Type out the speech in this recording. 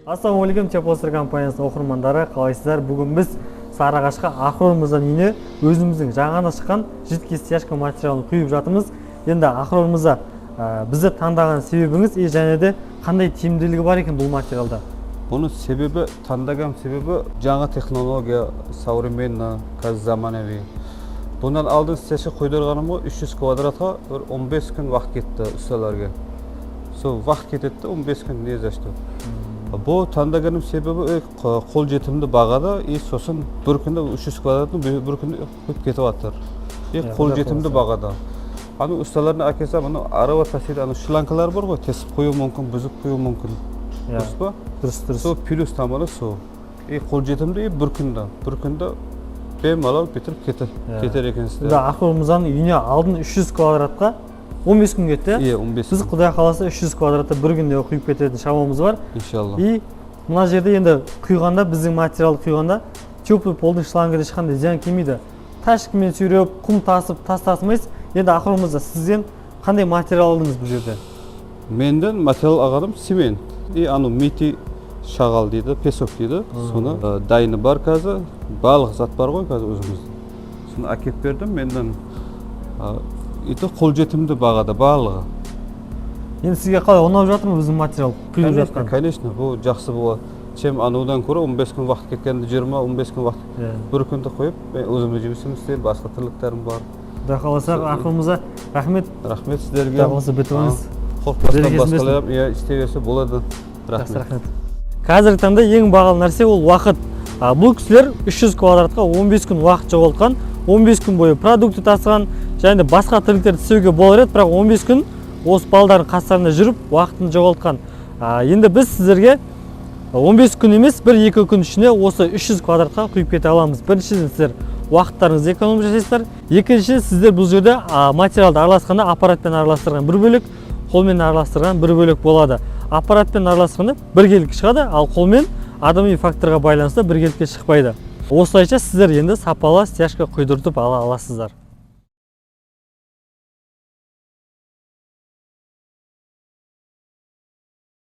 Ассалаумағалейкум, Теплостар компаниясының оқырмандары, қалайсыздар? Бүгін біз Сарыағашқа Ақрормыздан үйіне өзіміздің жаңа шыққан жидкий стяжка материалын құйып жатырмыз. Енді Ақрормызда бізді таңдаған себебіңіз және де қандай тиімділігі бар екен бұл материалда? Бұны себебі, таңдаған себебі жаңа технология, современный, қазір заманауи. Бұнан алдын стяжка қойдырғаным ғой 300 квадратқа 15 күн уақыт кетті ұсталарға. Сол уақыт кететті 15 күн не за что. Бұл таңдағаным себебі қолжетімді бағада, сосын бір күнде 300 квадратын бір күнде көп кетіп жатыр. Қолжетімді бағада. Аны ұсталарына әкелсем, арава тасиды, шланкалар бар ғой, тесіп қою мүмкін, бұзып қою мүмкін. Дұрыс па? Дұрыс. Сол плюс тамыры сол. Қолжетімді бір күнде беймалал бітіріп кетер екенсіздер. Ақрормыздан үйіне алдын 300 квадратқа 15 күн кетті. 15 Біз Құдай қаласа 300 квадратта бір күнде құйып кететін шамамыз бар. Иншалла. И мына жерде енді құйғанда, біздің материалды құйғанда, теплый полдың шлангы ешқандай зиян келмейді. Ташкімен сүйреп, құм тасып, тастасымайсыз. Енді Ақрормызда сізден қандай материал алдыңыз бұл жерде? Менден материал ағадым цемент. Мити шағал дейді, песок дейді. Соны дайыны бар қазір, барлық зат бар ғой қазір өзімізде. Соны әкеп бердім, менден қолжетімді бағада барлығы. Енді сізге қалай ұнап жатыр ма біздің материал құйылып жатқан? Конечно, бұл жақсы болады. Чем анудан көрі 15 күн уақыт кеткенде 20-15 күн уақыт бір күнді қойып, өзіміз жұмысымыз істеймін, басқа тірліктерім бар. Құдай қаласа Ақрормызға рахмет. Рахмет сіздерге. Құдай қаласа бітіміңіз. Қорықпастан басқалайым, істей берсе болады. Рахмет. Қазіргі таңда ең бағалы нәрсе ол уақыт. Бұл кісілер 300 квадратқа 15 күн уақыт жоғалтқан, 15 күн бойы продукты тасыған, және де басқа тірліктерді істеуге болар еді, бірақ 15 күн осы балдардың қастарында жүріп, уақытын жоғалтқан. Енді біз сіздерге 15 күн емес, 1-2 күн ішінде осы 300 квадратқа құйып кете аламыз. Біріншіден сіздер уақыттарыңызды эконом жасайсыздар. Екіншіден сіздер бұл жерде материалды араласқанда аппаратпен араластырған бір бөлек, қолмен араластырған бір бөлек болады. Аппаратпен араласқанда біркелкі шығады, ал қолмен адами факторға байланысты біркелкі шықпайды. Осылайша сіздер енді сапалы стяжка құйдыртып ала аласыздар.